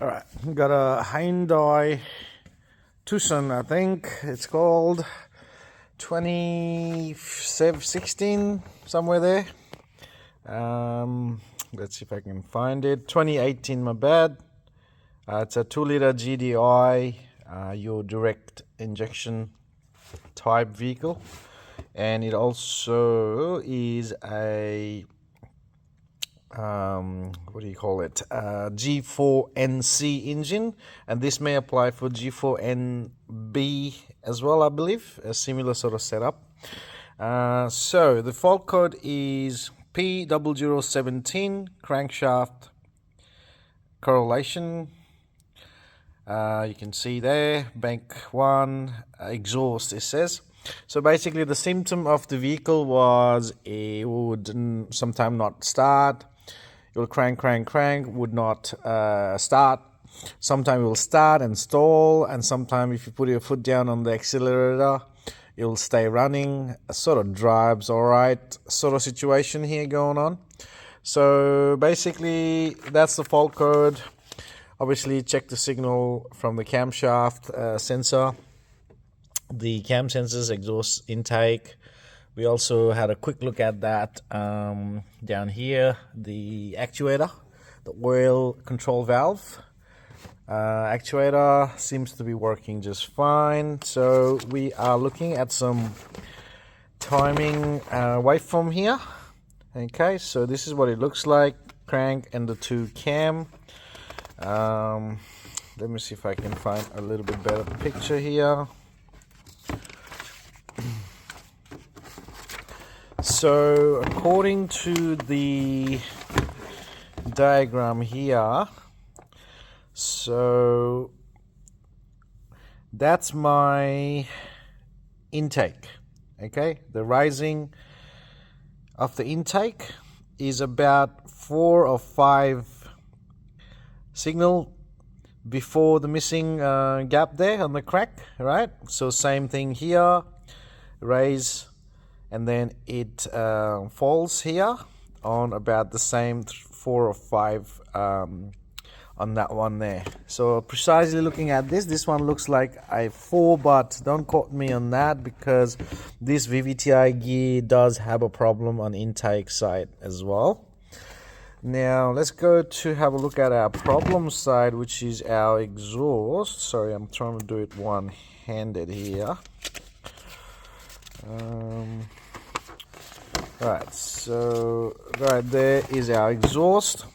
Alright, got a Hyundai Tucson, I think it's called 2016, somewhere there. Let's see if I can find it. 2018, my bad. It's a 2-liter GDI, your direct injection type vehicle, and it also is a what do you call it, G4NC engine, and this may apply for G4NB as well, I believe, a similar sort of setup. So the fault code is P0017 Crankshaft Correlation. You can see there, bank 1, exhaust, it says. So basically the symptom of the vehicle was it would sometimes not start. It will crank, would not start. Sometimes it will start and stall, and sometimes if you put your foot down on the accelerator, it will stay running. Sort of drives alright sort of situation here going on. So basically that's the fault code. Obviously check the signal from the camshaft sensor, the cam sensors, exhaust intake. We also had a quick look at that down here, the actuator, the oil control valve actuator seems to be working just fine. So we are looking at some timing waveform here. Okay, so this is what it looks like, crank and the 2 cam. Let me see if I can find a little bit better picture here. So according to the diagram here, so that's my intake. Okay, the rising of the intake is about 4 or 5 signal before the missing gap there on the crack, right? So same thing here, raise, and then it falls here on about the same 4 or 5 on that one there. So precisely looking at this one looks like a 4, but don't quote me on that because this VVTi gear does have a problem on intake side as well. Now let's go to have a look at our problem side, which is our exhaust. Sorry, I'm trying to do it one-handed here. Right, so right there is our exhaust.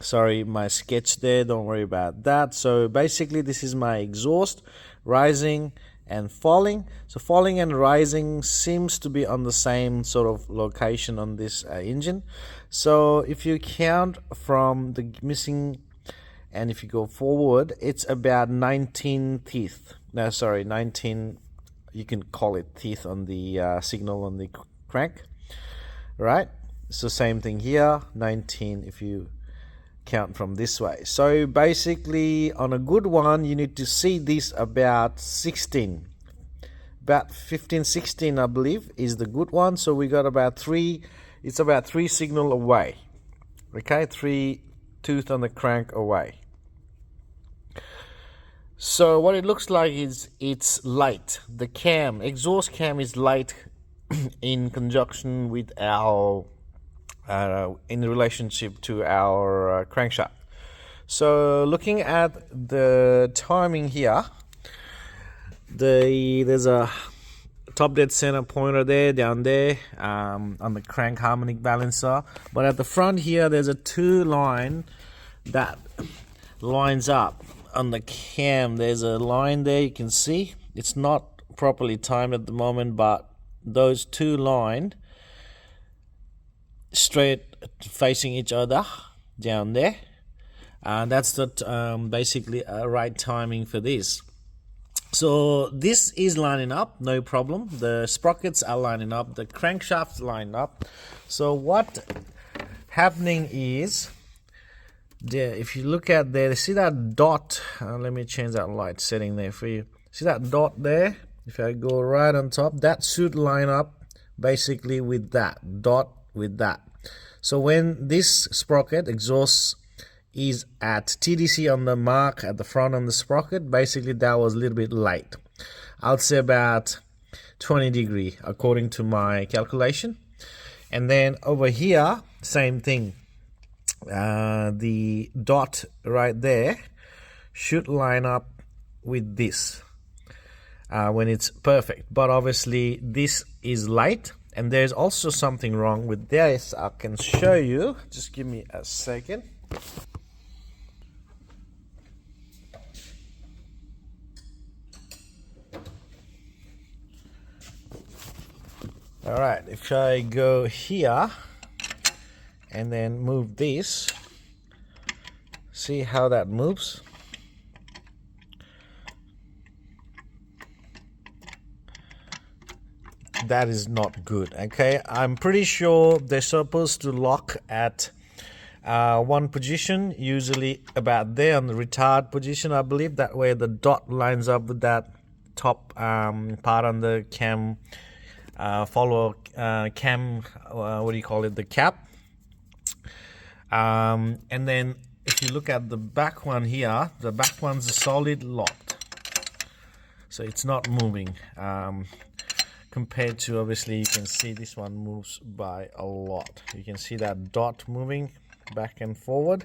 Sorry, my sketch there, don't worry about that. So basically this is my exhaust, rising and falling. So falling and rising seems to be on the same sort of location on this engine. So if you count from the missing and if you go forward, it's about 19 teeth. No, sorry, 19, you can call it teeth on the signal on the crank, right? So same thing here, 19 if you count from this way. So basically on a good one you need to see this about 16, about 15, 16 I believe is the good one. So we got about 3, it's about 3 signal away. Okay, 3 tooth on the crank away. So what it looks like is it's light. The cam, exhaust cam is light in conjunction with our in relationship to our crankshaft. So looking at the timing here, there's a top dead center pointer there, down there on the crank harmonic balancer, but at the front here there's a 2 line that lines up on the cam. There's a line there, you can see it's not properly timed at the moment, but those 2 lines straight facing each other down there, and that's the basically right timing for this. So this is lining up, no problem. The sprockets are lining up, the crankshaft's lined up. So what happening is there, if you look at there, see that dot, let me change that light setting there for you. See that dot there? If I go right on top, that should line up basically with that dot, with that. So when this sprocket exhaust is at TDC on the mark at the front on the sprocket. Basically that was a little bit late. I would say about 20 degree according to my calculation. And then over here, same thing. The dot right there should line up with this when it's perfect, but obviously this is light, and there's also something wrong with this. I can show you, just give me a second. All right, if I go here and then move this, see how that moves? That is not good. Okay, I'm pretty sure they're supposed to lock at one position, usually about there on the retard position, I believe. That way the dot lines up with that top part on the cam cam, what do you call it, the cap. And then if you look at the back one here, the back one's solid locked, so it's not moving. Compared to, obviously you can see this one moves by a lot. You can see that dot moving back and forward.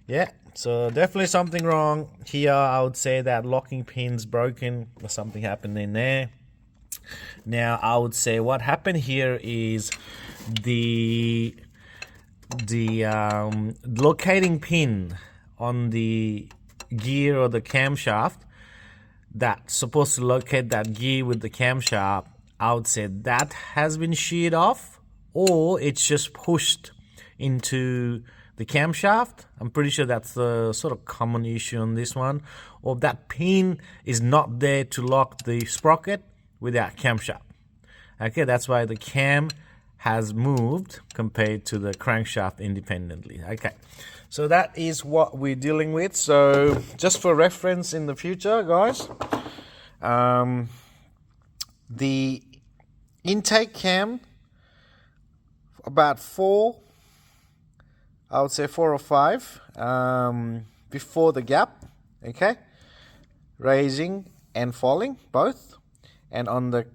Yeah, so definitely something wrong here. I would say that locking pin's broken or something happened in there. Now I would say what happened here is the locating pin on the gear or the camshaft that's supposed to locate that gear with the camshaft, I would say that has been sheared off, or it's just pushed into the camshaft. I'm pretty sure that's the sort of common issue on this one, or that pin is not there to lock the sprocket with that camshaft. Okay, that's why the cam has moved compared to the crankshaft independently. Okay, so that is what we're dealing with. So just for reference in the future, guys, the intake cam, about 4, I would say 4 or 5 before the gap. Okay, raising and falling both. And on the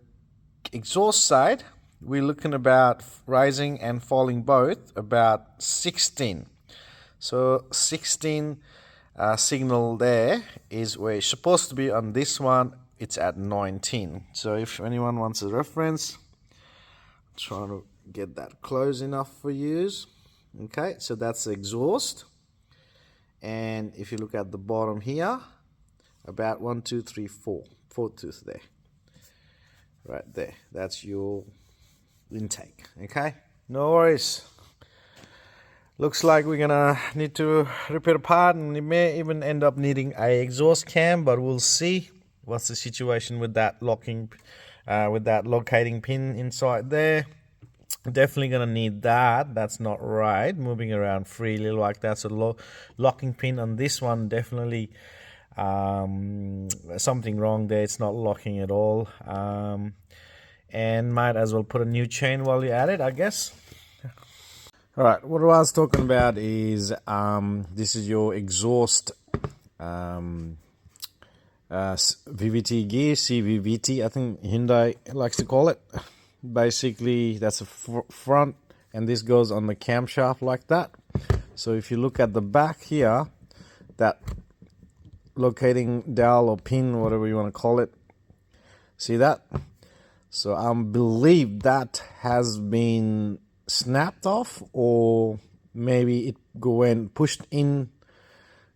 exhaust side, we're looking about rising and falling both about 16. So 16 signal there is where it's supposed to be. On this one, it's at 19. So if anyone wants a reference, I'm trying to get that close enough for you. Okay, so that's the exhaust. And if you look at the bottom here, about 1, 2, 3, 4 tooth there. Right there, that's your intake. Okay, no worries. Looks like we're gonna need to rip it apart, and it may even end up needing a exhaust cam, but we'll see what's the situation with that locking, with that locating pin inside there. Definitely gonna need that. That's not right, moving around freely like that. So locking pin on this one, definitely something wrong there. It's not locking at all, and might as well put a new chain while you're at it, I guess. All right, what I was talking about is this is your exhaust VVT gear, CVVT, I think Hyundai likes to call it. Basically that's a front, and this goes on the camshaft like that. So if you look at the back here, that locating dowel or pin, whatever you want to call it, see that? So I believe that has been snapped off, or maybe it went pushed in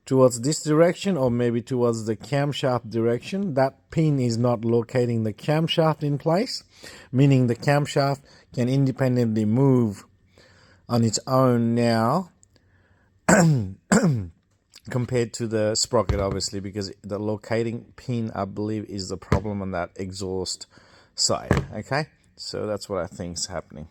towards this direction, or maybe towards the camshaft direction. That pin is not locating the camshaft in place, meaning the camshaft can independently move on its own now compared to the sprocket, obviously, because the locating pin, I believe, is the problem on that exhaust side. Okay, so that's what I think is happening.